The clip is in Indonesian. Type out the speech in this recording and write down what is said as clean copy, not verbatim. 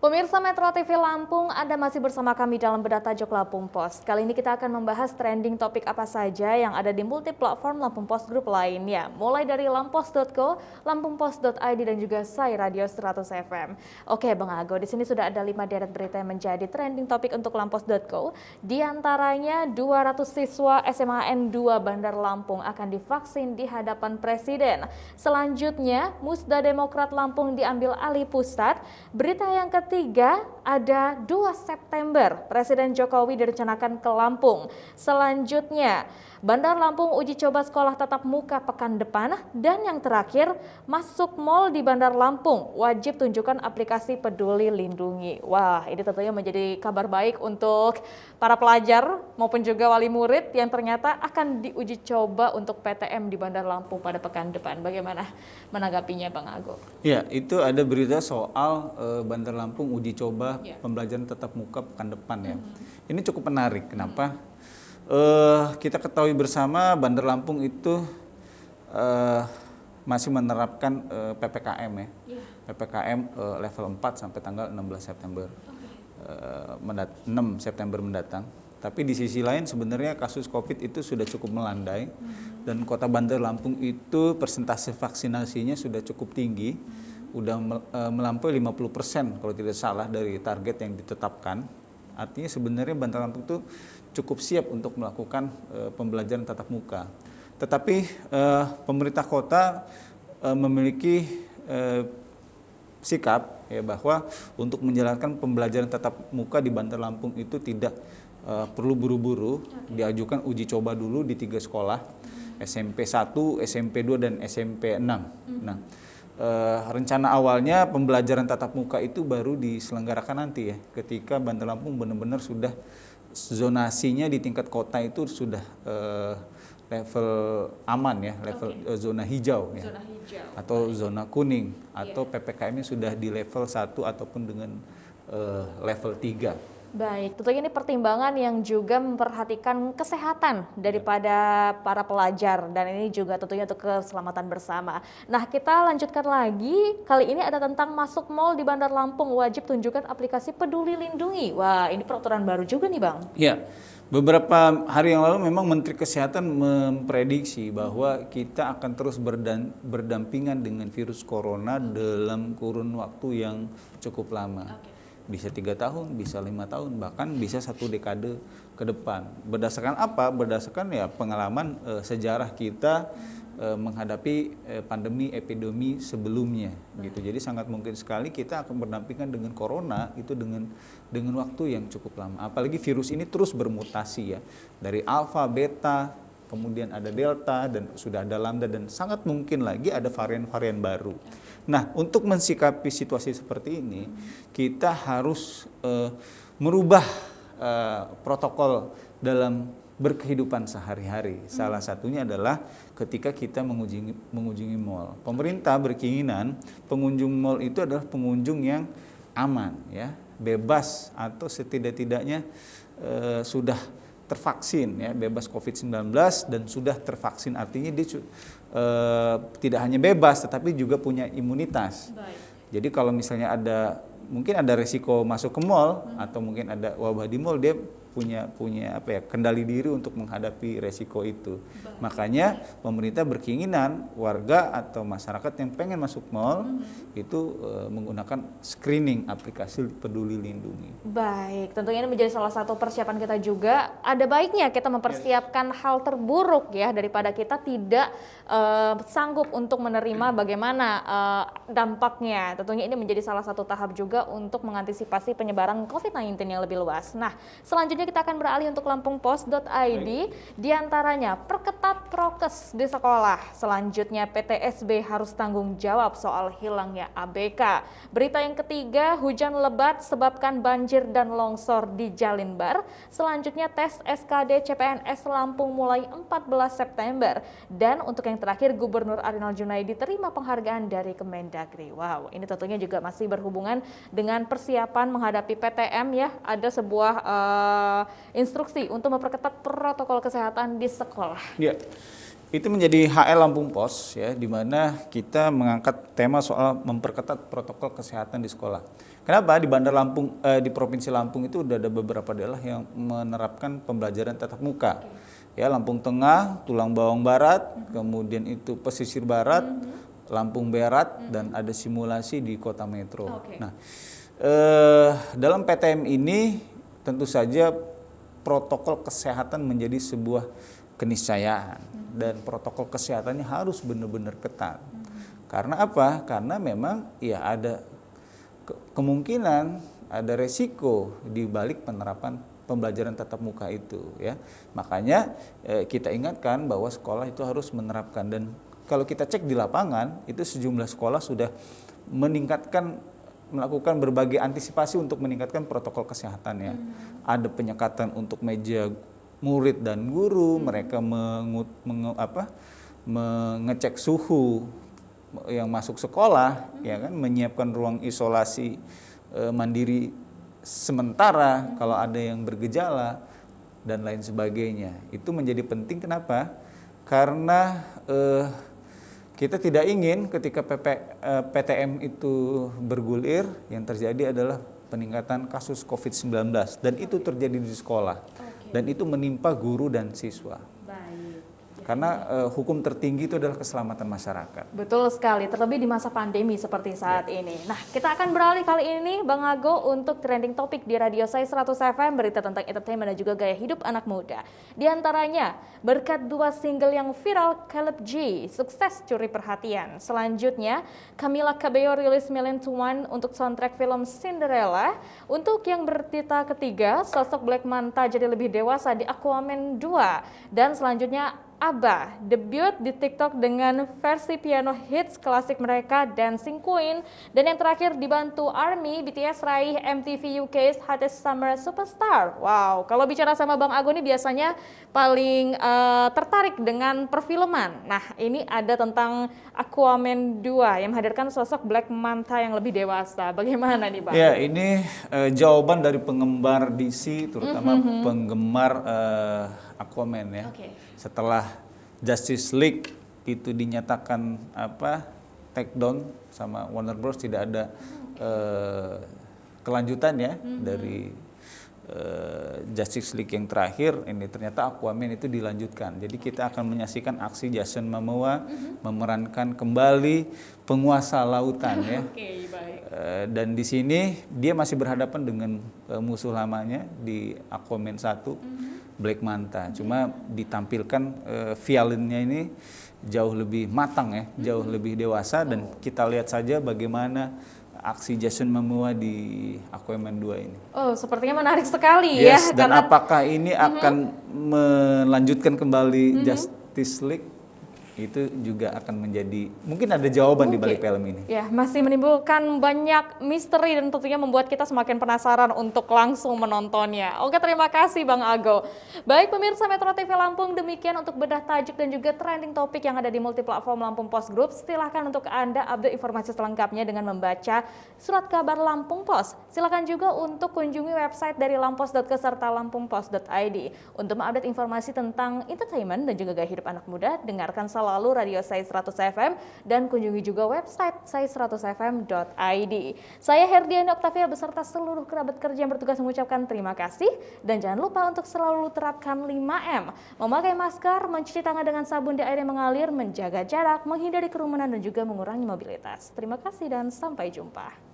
Pemirsa Metro TV Lampung, Anda masih bersama kami dalam Bedah Tajuk Lampung Post. Kali ini kita akan membahas trending topik apa saja yang ada di multi-platform Lampung Post Group lainnya. Mulai dari lampos.co, lampungpost.id dan juga Sai Radio 100 FM. Oke Bang Ago, di sini sudah ada 5 deret berita yang menjadi trending topik untuk lampos.co. Di antaranya 200 siswa SMAN 2 Bandar Lampung akan divaksin di hadapan Presiden. Selanjutnya, Musda Demokrat Lampung diambil alih pusat. Berita yang ketiga, ada 2 September Presiden Jokowi direncanakan ke Lampung. Selanjutnya, Bandar Lampung uji coba sekolah tatap muka pekan depan. Dan yang terakhir, masuk mal di Bandar Lampung wajib tunjukkan aplikasi Peduli Lindungi. Wah, ini tentunya menjadi kabar baik untuk para pelajar maupun juga wali murid yang ternyata akan diuji coba untuk PTM di Bandar Lampung pada pekan depan. Bagaimana menanggapinya Bang Ago? Ya, itu ada berita soal Bandar Lampung uji coba pembelajaran tatap muka pekan depan ya. Ini cukup menarik. Kenapa? Kita ketahui bersama Bandar Lampung itu masih menerapkan PPKM ya. PPKM level 4 sampai tanggal 16 September. 6 September mendatang. Tapi di sisi lain sebenarnya kasus COVID itu sudah cukup melandai dan kota Bandar Lampung itu persentase vaksinasinya sudah cukup tinggi. Udah melampaui 50% kalau tidak salah dari target yang ditetapkan. Artinya sebenarnya Bandar Lampung itu cukup siap untuk melakukan pembelajaran tatap muka. Tetapi pemerintah kota memiliki sikap ya bahwa untuk menjalankan pembelajaran tatap muka di Bandar Lampung itu tidak perlu buru-buru, diajukan uji coba dulu di 3 sekolah, SMP 1, SMP 2 dan SMP 6. Nah, rencana awalnya pembelajaran tatap muka itu baru diselenggarakan nanti ya, ketika Bandar Lampung benar-benar sudah zonasinya di tingkat kota itu sudah level aman ya, level zona hijau ya, atau zona kuning, atau PPKM-nya sudah di level 1 ataupun dengan level 3. Baik, tentunya ini pertimbangan yang juga memperhatikan kesehatan daripada para pelajar dan ini juga tentunya untuk keselamatan bersama. Nah, kita lanjutkan lagi. Kali ini ada tentang masuk mal di Bandar Lampung wajib tunjukkan aplikasi Peduli Lindungi. Wah, ini peraturan baru juga nih, Bang. Ya. Beberapa hari yang lalu memang Menteri Kesehatan memprediksi bahwa kita akan terus berdampingan dengan virus corona dalam kurun waktu yang cukup lama. Bisa 3 tahun, bisa 5 tahun, bahkan bisa 1 dekade ke depan. Berdasarkan apa? Berdasarkan ya pengalaman sejarah kita menghadapi pandemi epidemi sebelumnya gitu. Jadi sangat mungkin sekali kita akan berdampingan dengan corona itu dengan waktu yang cukup lama. Apalagi virus ini terus bermutasi ya. Dari alfa, beta, kemudian ada delta dan sudah ada lambda dan sangat mungkin lagi ada varian-varian baru. Nah, untuk mensikapi situasi seperti ini, kita harus merubah protokol dalam berkehidupan sehari-hari. Salah satunya adalah ketika kita mengunjungi mal. Pemerintah berkeinginan pengunjung mal itu adalah pengunjung yang aman, ya, bebas atau setidak-tidaknya sudah tervaksin, ya, bebas COVID-19 dan sudah tervaksin. Artinya dia tidak hanya bebas, tetapi juga punya imunitas. Baik. Jadi kalau misalnya mungkin ada resiko masuk ke mal atau mungkin ada wabah di mal, dia punya kendali diri untuk menghadapi resiko itu. Makanya pemerintah berkeinginan warga atau masyarakat yang pengen masuk mal itu menggunakan screening aplikasi Peduli Lindungi. Baik, tentunya ini menjadi salah satu persiapan kita juga. Ada baiknya kita mempersiapkan hal terburuk ya daripada kita tidak sanggup untuk menerima bagaimana dampaknya. Tentunya ini menjadi salah satu tahap juga untuk mengantisipasi penyebaran COVID-19 yang lebih luas. Nah, selanjutnya kita akan beralih untuk lampungpost.id. Di antaranya perketat prokes di sekolah. Selanjutnya PTSB harus tanggung jawab soal hilangnya ABK. Berita yang ketiga, hujan lebat sebabkan banjir dan longsor di Jalinbar. Selanjutnya tes SKD CPNS Lampung mulai 14 September. Dan untuk yang terakhir, Gubernur Arinal Junaidi terima penghargaan dari Kemendagri. Wow, ini tentunya juga masih berhubungan dengan persiapan menghadapi PTM ya. Ada sebuah instruksi untuk memperketat protokol kesehatan di sekolah. Ya, itu menjadi HL Lampung Pos ya, di mana kita mengangkat tema soal memperketat protokol kesehatan di sekolah. Kenapa di Bandar Lampung, di Provinsi Lampung itu udah ada beberapa daerah yang menerapkan pembelajaran tatap muka. Ya, Lampung Tengah, Tulang Bawang Barat, kemudian itu Pesisir Barat, Lampung Barat, dan ada simulasi di Kota Metro. Nah, dalam PTM ini tentu saja protokol kesehatan menjadi sebuah keniscayaan dan protokol kesehatannya harus benar-benar ketat. Karena apa? Karena memang ya ada kemungkinan, ada resiko di balik penerapan pembelajaran tatap muka itu, ya. Makanya kita ingatkan bahwa sekolah itu harus menerapkan, dan kalau kita cek di lapangan itu sejumlah sekolah sudah melakukan berbagai antisipasi untuk meningkatkan protokol kesehatannya. Ada penyekatan untuk meja murid dan guru, mereka mengecek suhu yang masuk sekolah, ya kan, menyiapkan ruang isolasi mandiri sementara kalau ada yang bergejala dan lain sebagainya. Itu menjadi penting. Kenapa? Karena kita tidak ingin ketika PTM itu bergulir, yang terjadi adalah peningkatan kasus COVID-19, dan itu terjadi di sekolah, dan itu menimpa guru dan siswa. Karena hukum tertinggi itu adalah keselamatan masyarakat. Betul sekali, terlebih di masa pandemi seperti saat ini. Nah, kita akan beralih kali ini, Bang Ago, untuk trending topik di Radio Saya 100 FM, berita tentang entertainment dan juga gaya hidup anak muda. Di antaranya, berkat 2 single yang viral, Caleb G sukses curi perhatian. Selanjutnya, Camila Cabello rilis Million to One untuk soundtrack film Cinderella. Untuk yang bertita ketiga, sosok Black Manta jadi lebih dewasa di Aquaman 2. Dan selanjutnya, ABBA debut di TikTok dengan versi piano hits klasik mereka Dancing Queen. Dan yang terakhir dibantu ARMY, BTS raih MTV UK's Hottest Summer Superstar. Wow, kalau bicara sama Bang Ago ini biasanya paling tertarik dengan perfilman. Nah, ini ada tentang Aquaman 2 yang menghadirkan sosok Black Manta yang lebih dewasa. Bagaimana nih, Bang? Ya, ini jawaban dari penggemar DC, terutama penggemar Aquaman, ya. Setelah Justice League itu dinyatakan take down sama Warner Bros, tidak ada kelanjutan, ya, dari Justice League yang terakhir ini, ternyata Aquaman itu dilanjutkan. Jadi kita akan menyaksikan aksi Jason Momoa memerankan kembali penguasa lautan, ya. Dan di sini dia masih berhadapan dengan musuh lamanya di Aquaman 1, Black Manta. Cuma ditampilkan villainnya ini jauh lebih matang, ya, jauh lebih dewasa, dan kita lihat saja bagaimana aksi Jason Momoa di Aquaman 2 ini. Oh, sepertinya menarik sekali, ya. Dan apakah ini akan melanjutkan kembali Justice League? Itu juga akan menjadi, mungkin ada jawaban di balik film ini. Ya, masih menimbulkan banyak misteri dan tentunya membuat kita semakin penasaran untuk langsung menontonnya. Oke, terima kasih Bang Ago. Baik pemirsa Metro TV Lampung, demikian untuk bedah tajuk dan juga trending topik yang ada di multiplatform Lampung Post Group. Silahkan untuk Anda update informasi selengkapnya dengan membaca surat kabar Lampung Post. Silahkan juga untuk kunjungi website dari lampos.co serta lampungpost.id. Untuk mengupdate informasi tentang entertainment dan juga gaya hidup anak muda, dengarkan selalu Radio Saya 100 FM dan kunjungi juga website saya100fm.id. Saya Herdiana Octavia beserta seluruh kerabat kerja yang bertugas mengucapkan terima kasih, dan jangan lupa untuk selalu terapkan 5M, memakai masker, mencuci tangan dengan sabun di air yang mengalir, menjaga jarak, menghindari kerumunan dan juga mengurangi mobilitas. Terima kasih dan sampai jumpa.